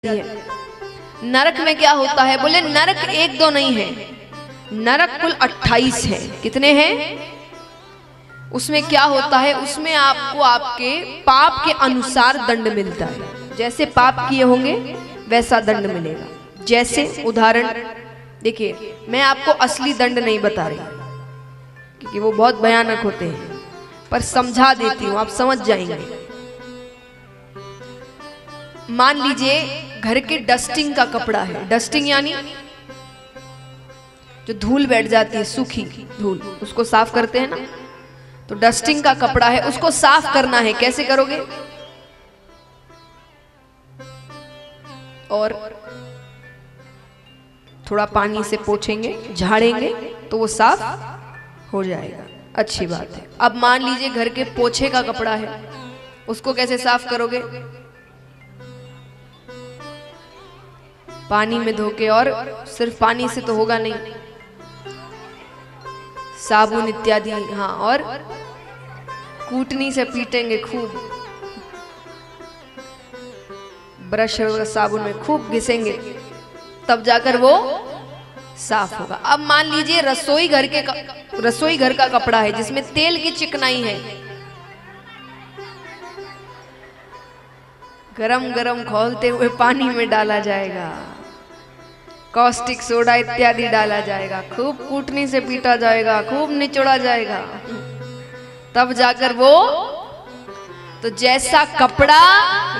है। नरक में क्या होता है? बोले नरक एक दो नहीं है, नरक कुल 28 है। कितने हैं? उसमें क्या होता है? उसमें आपको आपके पाप के अनुसार दंड मिलता है। जैसे पाप किए होंगे वैसा दंड मिलेगा। जैसे उदाहरण देखिए, मैं आपको असली दंड नहीं बता रही क्योंकि वो बहुत भयानक होते हैं, पर समझा देती हूँ, आप समझ जाएंगे। मान लीजिए घर के डस्टिंग का कपड़ा है। डस्टिंग यानी जो धूल बैठ जाती है, सूखी धूल, उसको साफ करते हैं ना। तो डस्टिंग का कपड़ा है, उसको साफ करना है। कैसे करोगे? और थोड़ा पानी से पोंछेंगे, झाड़ेंगे तो वो साफ हो जाएगा। अच्छी बात है। अब मान लीजिए घर के पोछे का कपड़ा है, उसको कैसे साफ करोगे? पानी में धो के, और सिर्फ पानी से तो होगा नहीं, साबुन इत्यादि, हाँ, और कूटनी से पीटेंगे खूब, ब्रश और साबुन में खूब घिसेंगे, तब जाकर वो साफ होगा। अब मान लीजिए रसोई घर का कपड़ा है जिसमें तेल की चिकनाई है, गरम गरम खौलते हुए पानी में डाला जाएगा, कॉस्टिक सोडा इत्यादि डाला जाएगा, खूब कूटनी से पीटा जाएगा, खूब निचोड़ा जाएगा, तब जाकर वो, तो जैसा कपड़ा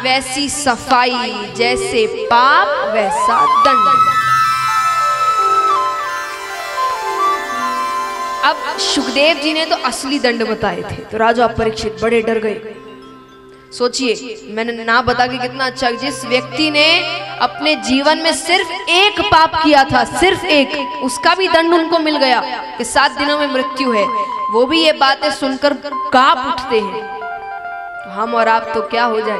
वैसी सफाई, जैसे पाप वैसा दंड। अब सुखदेव जी ने तो असली दंड बताए थे, तो राजा परीक्षित बड़े डर गए। सोचिए, मैंने ना बता के कितना अच्छा। जिस व्यक्ति ने अपने जीवन में सिर्फ एक पाप किया था, सिर्फ एक, उसका भी दंड उनको मिल गया कि 7 दिनों में मृत्यु है, वो भी ये बातें सुनकर कांप उठते हैं। तो हम और आप तो क्या हो जाए?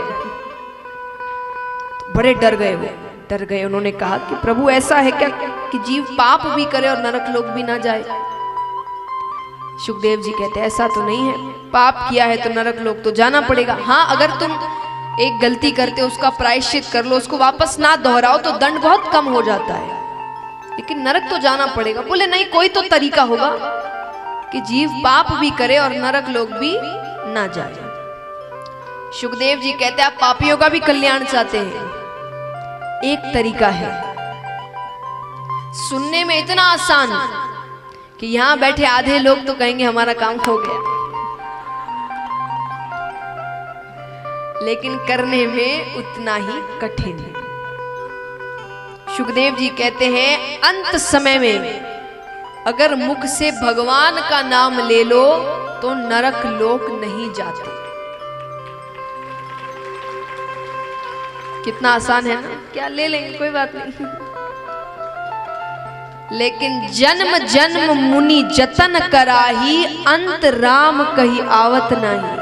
तो बड़े डर गए वो, डर गए। उन्होंने कहा कि प्रभु ऐसा है क्या कि जीव पाप भी करे और नरक लोक भी ना जाए? सुखदेव जी कहते ऐसा तो नहीं है, पाप किया है तो नरक लोक तो जाना पड़ेगा। हाँ, अगर तुम एक गलती करते हो, उसका प्रायश्चित कर लो, उसको वापस ना दोहराओ, तो दंड बहुत कम हो जाता है, लेकिन नरक तो जाना पड़ेगा। बोले नहीं, कोई तो तरीका होगा कि जीव पाप भी करे और नरक लोक भी ना जाए। सुखदेव जी कहते आप पापियों का भी कल्याण चाहते हैं? एक तरीका है, सुनने में इतना आसान कि यहां बैठे आधे लोग तो कहेंगे हमारा काम हो गया, लेकिन करने में उतना ही कठिन है। सुखदेव जी कहते हैं अंत समय में अगर मुख से भगवान का नाम ले लो तो नरक लोक नहीं जाते। कितना आसान है ना? क्या ले लेंगे, कोई बात नहीं। लेकिन जन्म जन्म मुनि जतन कराही, अंत राम कही आवत नहीं।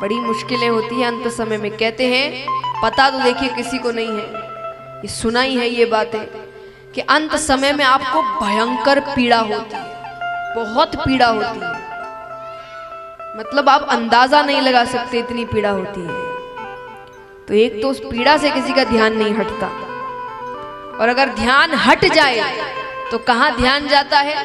बड़ी मुश्किलें होती है अंत समय में। कहते हैं, पता तो देखिए किसी को नहीं है, ये सुना ही है ये बातें, कि अंत समय में आपको भयंकर पीड़ा होती है, बहुत पीड़ा होती है। मतलब आप अंदाजा नहीं लगा सकते, इतनी पीड़ा होती है। तो एक तो उस पीड़ा से किसी का ध्यान नहीं हटता, और अगर ध्यान हट जाए तो कहां ध्यान जाता है?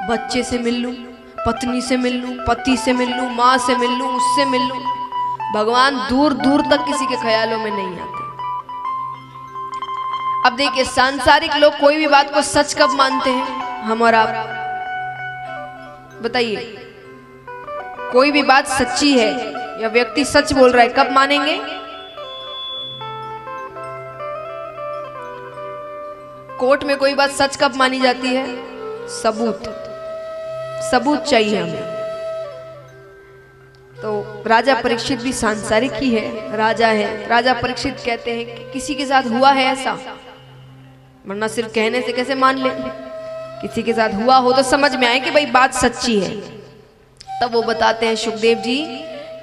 बच्चे से मिल लूं, पत्नी से मिल लूं, पति से मिल लूं, मां से मिल लूं, उससे मिल लूं। भगवान दूर दूर तक किसी के ख्यालों में नहीं आते। अब देखिए, सांसारिक लोग कोई भी बात को सच कब मानते हैं? हम और आप बताइए, कोई भी बात सच्ची है या व्यक्ति सच बोल रहा है, कब मानेंगे? कोर्ट में कोई बात सच कब मानी जाती है? सबूत चाहिए हमें। तो राजा परीक्षित भी सांसारिक ही है, राजा है। राजा परीक्षित कहते हैं कि किसी के साथ हुआ है ऐसा, वरना सिर्फ कहने से कैसे मान ले? किसी के साथ हुआ हो तो समझ में आए कि भाई बात सच्ची है। तब वो बताते हैं सुखदेव जी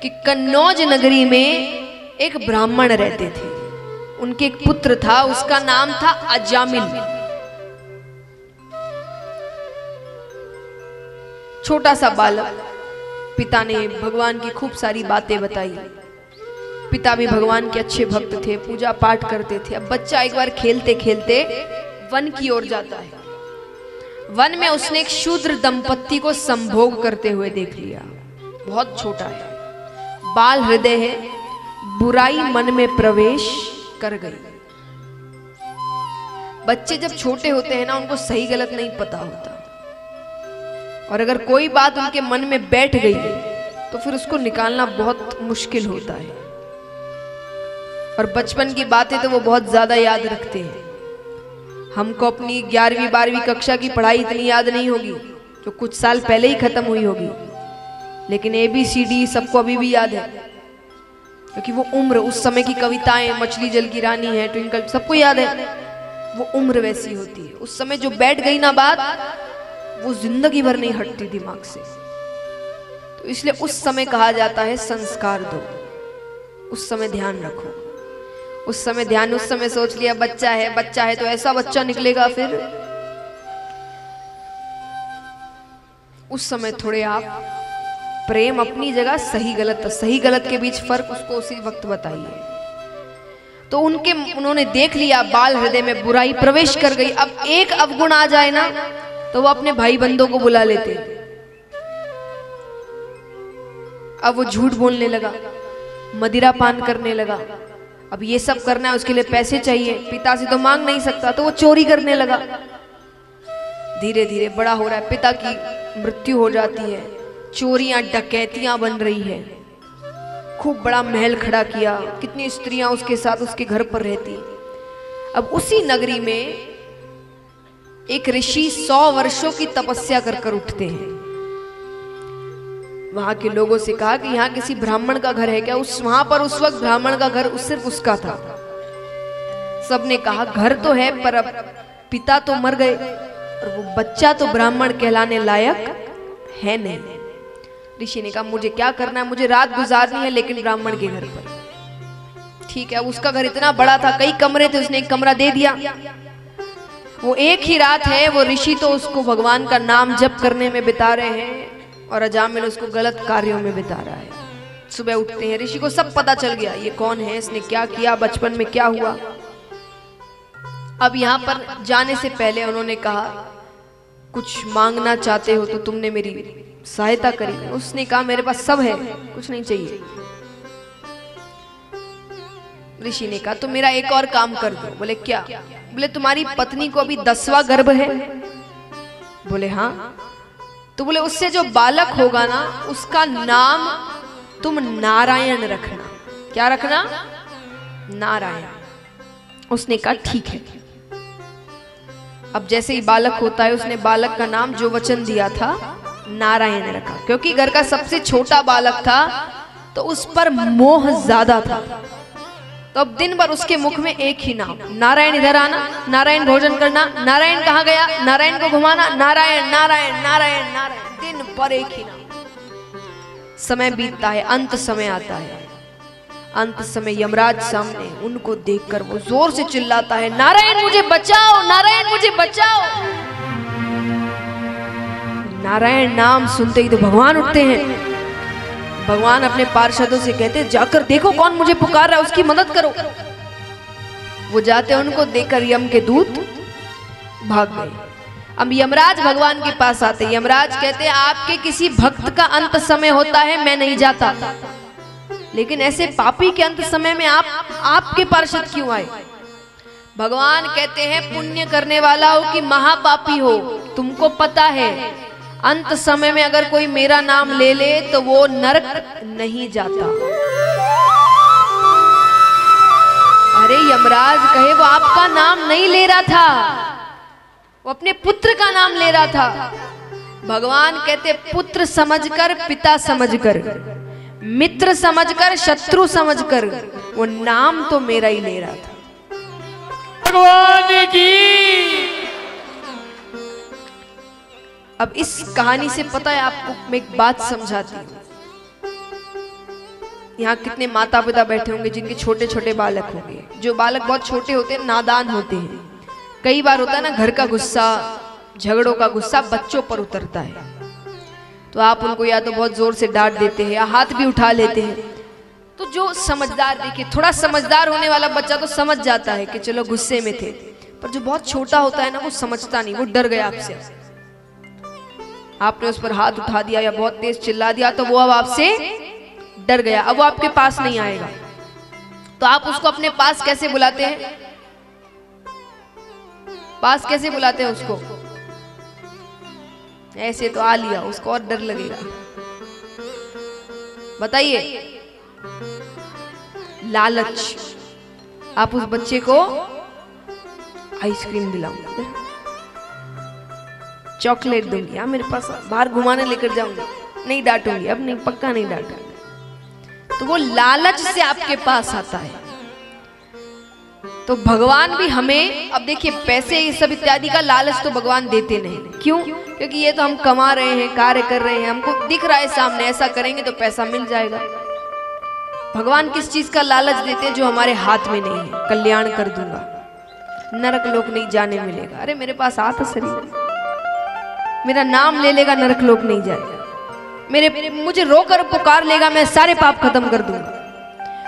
कि कन्नौज नगरी में एक ब्राह्मण रहते थे। उनके एक पुत्र था, उसका नाम था अजामिल। छोटा सा बालक। पिता ने भगवान की खूब सारी बातें बताई, पिता भी भगवान के अच्छे भक्त थे, पूजा पाठ करते थे। अब बच्चा एक बार खेलते खेलते वन की ओर जाता है। वन में उसने एक शूद्र दंपत्ति को संभोग करते हुए देख लिया। बहुत छोटा है, बाल हृदय है, बुराई मन में प्रवेश कर गई। बच्चे जब छोटे होते हैं ना, उनको सही गलत नहीं पता होता, और अगर कोई बात उनके मन में बैठ गई तो फिर उसको निकालना बहुत मुश्किल होता है। और बचपन की बातें तो वो बहुत ज्यादा याद रखते हैं। हमको अपनी 11वीं 12वीं कक्षा की पढ़ाई इतनी याद नहीं होगी, जो कुछ साल पहले ही खत्म हुई होगी, लेकिन ABCD सबको अभी भी याद है, क्योंकि वो उम्र, उस समय की कविताएं, मछली जल की रानी है, ट्विंकल, सबको याद है। वो उम्र वैसी होती है। उस समय जो बैठ गई ना बात, वो जिंदगी भर नहीं हटती दिमाग से। तो इसलिए उस समय कहा जाता है संस्कार दो, उस समय ध्यान रखो, उस समय ध्यान, उस समय सोच लिया बच्चा है तो ऐसा बच्चा निकलेगा, फिर उस समय थोड़े आप प्रेम अपनी जगह, सही गलत के बीच फर्क उसको उसी वक्त बताइए। तो उन्होंने देख लिया, बाल हृदय में बुराई प्रवेश कर गई। अब एक अवगुण आ जाए ना, तो वो अपने भाई बंदों को बुला लेते। अब वो झूठ बोलने लगा, मदिरा पान करने लगा। अब ये सब करना है, उसके लिए पैसे चाहिए, पिता से तो मांग नहीं सकता, तो वो चोरी करने लगा। धीरे धीरे बड़ा हो रहा है, पिता की मृत्यु हो जाती है, चोरियां डकैतियां बन रही है, खूब बड़ा महल खड़ा किया, कितनी स्त्रियां उसके साथ उसके घर पर रहती। अब उसी नगरी में एक ऋषि 100 वर्षों की तपस्या कर कर उठते हैं। वहां के लोगों से कहा कि यहाँ किसी ब्राह्मण का घर है क्या? वहां पर उस वक्त ब्राह्मण का घर सिर्फ उसका था। सबने कहा घर तो है, पर अब पिता तो मर गए और वो बच्चा तो ब्राह्मण कहलाने लायक है नहीं। ऋषि ने कहा मुझे क्या करना है, मुझे रात गुजारनी है, लेकिन ब्राह्मण के घर पर। ठीक है, उसका घर इतना बड़ा था, कई कमरे थे, उसने एक कमरा दे दिया। वो एक ही रात है, वो ऋषि तो उसको भगवान का नाम जप करने में बिता रहे हैं और अजामिल उसको गलत कार्यों में बिता रहा है। सुबह उठते हैं, ऋषि को सब पता चल गया, ये कौन है, इसने क्या किया, बचपन में क्या हुआ। अब यहाँ पर जाने से पहले उन्होंने कहा कुछ मांगना चाहते हो तो तुमने मेरी सहायता करी। उसने कहा मेरे पास सब है, कुछ नहीं चाहिए। ऋषि ने कहा तो मेरा एक और काम कर दो। बोले क्या? बोले तुम्हारी पत्नी को अभी 10वां गर्भ है। बोले हाँ। तो बोले उससे जो बालक होगा ना, उसका नाम तुम नारायण रखना। क्या रखना? नारायण। उसने कहा ठीक है। अब जैसे ही बालक होता है, उसने बालक का नाम जो वचन दिया था नारायण रखा, क्योंकि घर का सबसे छोटा बालक था तो उस पर मोह ज्यादा था। तो अब दिन भर उसके मुख में एक ही नाम, नारायण इधर आना, नारायण भोजन करना, नारायण कहाँ गया, नारायण को घुमाना, नारायण नारायण नारायण नारायण, दिन भर एक ही नाम। समय बीतता है, अंत समय आता है। अंत समय यमराज सामने, उनको देखकर वो जोर से चिल्लाता है नारायण मुझे बचाओ, नारायण मुझे बचाओ। नारायण नाम सुनते ही तो भगवान उठते हैं। भगवान अपने पार्षदों से कहते हैं जाकर देखो कौन मुझे पुकार रहा है, उसकी मदद करो। वो जाते, उनको देखकर यम के दूत भाग गए। अब यमराज भगवान के पास आते, यमराज कहते आपके किसी भक्त का अंत समय होता है, मैं नहीं जाता, लेकिन ऐसे पापी के अंत समय में आपके पार्षद क्यों आए? भगवान कहते हैं पुण्य करने वाला हो कि महापापी हो, तुमको पता है अंत समय में अगर कोई मेरा नाम ले ले तो वो नरक नहीं जाता। अरे यमराज कहे वो आपका नाम नहीं ले रहा था, वो अपने पुत्र का नाम ले रहा था। भगवान कहते पुत्र समझकर, पिता समझकर, मित्र समझकर, शत्रु समझकर, वो नाम तो मेरा ही ले रहा था। भगवान की। अब इस कहानी से पता है आपको, मैं एक बात समझाती हूँ। यहाँ कितने माता पिता बैठे होंगे जिनके छोटे छोटे बालक होंगे। जो बालक बहुत छोटे होते हैं, नादान होते हैं। कई बार होता है ना, घर का गुस्सा, झगड़ों का गुस्सा बच्चों पर उतरता है, तो आप उनको या तो बहुत जोर से डांट देते हैं या हाथ भी उठा लेते हैं। तो जो समझदार, देखिए थोड़ा समझदार होने वाला बच्चा तो समझ जाता है कि चलो गुस्से में थे, पर जो बहुत छोटा होता है ना वो समझता नहीं, वो डर गया आपसे, आपने उस पर हाथ उठा दिया या बहुत तेज चिल्ला दिया तो वो अब आपसे डर गया, अब वो आपके पास नहीं आएगा। तो आप उसको अपने पास कैसे बुलाते हैं? पास कैसे बुलाते हैं उसको? ऐसे तो आ लिया, उसको और डर लगेगा। बताइए, लालच। आप उस बच्चे को आइसक्रीम दिलाऊंगा, चॉकलेट दूंगी, हाँ मेरे पास बाहर घुमाने लेकर जाऊंगी, नहीं डांटूंगी, अब नहीं, पक्का नहीं डांटूंगी। तो वो लालच से आपके पास आता है। तो भगवान भी हमें, अब देखिए पैसे ये सब इत्यादि का लालच तो भगवान देते नहीं। क्यों? क्योंकि ये तो हम कमा रहे हैं, कार्य कर रहे हैं, हमको दिख रहा है सामने, ऐसा करेंगे तो पैसा मिल जाएगा। भगवान किस चीज का लालच देते हैं? जो हमारे हाथ में नहीं है। कल्याण कर दूंगा, नरक लोक नहीं जाने मिलेगा। अरे मेरे पास आ तो शरीर, मेरा नाम ले लेगा, नरक लोक नहीं जाएगा, मुझे रोकर पुकार लेगा, मैं सारे पाप खत्म कर दूंगा।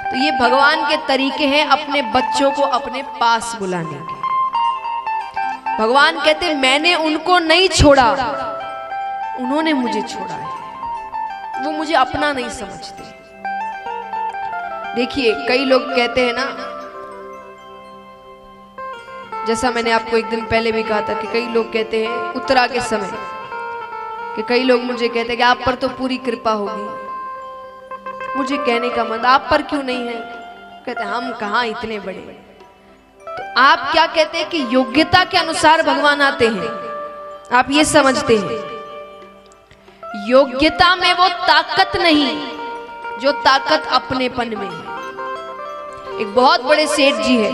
तो ये भगवान के तरीके हैं अपने बच्चों को अपने पास बुलाने के। भगवान कहते मैंने उनको नहीं छोड़ा, उन्होंने मुझे छोड़ा है, वो मुझे अपना नहीं समझते। देखिए कई लोग कहते हैं ना, जैसा मैंने आपको एक दिन पहले भी कहा था कि कई लोग कहते हैं उत्तरा के समय कि कई लोग मुझे कहते हैं कि आप पर तो पूरी कृपा होगी। मुझे कहने का मन, आप पर क्यों नहीं है? कहते हम कहाँ इतने बड़े। तो आप क्या कहते हैं कि योग्यता के अनुसार भगवान आते हैं, आप ये समझते हैं। योग्यता में वो ताकत नहीं जो ताकत अपनेपन में है। एक बहुत बड़े सेठ जी है,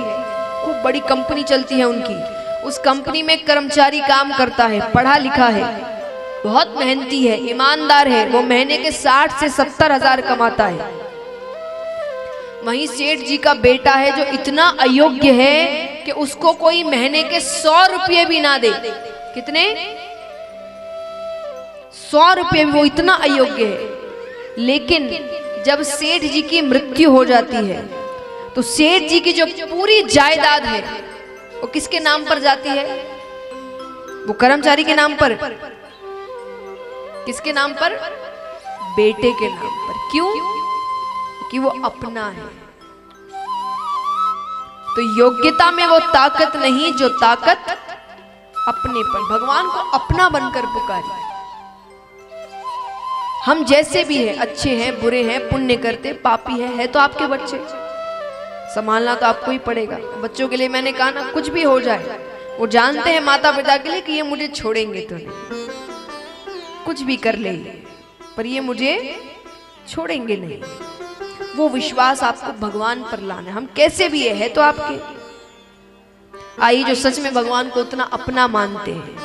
खूब बड़ी कंपनी चलती है उनकी, उस कंपनी में कर्मचारी काम करता है, पढ़ा लिखा है, बहुत मेहनती है, ईमानदार है, वो महीने के 60 से 70 हजार कमाता है। वहीं सेठ जी का बेटा है जो इतना अयोग्य है कि उसको कोई महीने के 100 रुपये भी ना दे। कितने? 100 रुपये भी, वो इतना अयोग्य है। लेकिन जब सेठ जी की मृत्यु हो जाती है तो सेठ जी की जो पूरी जायदाद है वो किसके नाम पर जाती है? वो कर्मचारी के नाम पर। किसके नाम पर? बेटे के नाम पर। क्यों? कि वो अपना है। तो योग्यता में वो ताकत नहीं जो ताकत अपने पर। भगवान को अपना बनकर पुकारिए। हम जैसे भी हैं, अच्छे हैं, बुरे हैं, पुण्य करते, पापी है तो आपके बच्चे, संभालना तो आपको ही पड़ेगा। बच्चों के लिए मैंने कहा ना, कुछ भी हो जाए वो जानते हैं माता पिता के लिए कि ये मुझे छोड़ेंगे तो नहीं, कुछ भी कर ले पर ये मुझे छोड़ेंगे नहीं। वो विश्वास आपको भगवान पर लाना है। हम कैसे भी है तो आपके। आइए जो सच में भगवान को उतना अपना मानते हैं,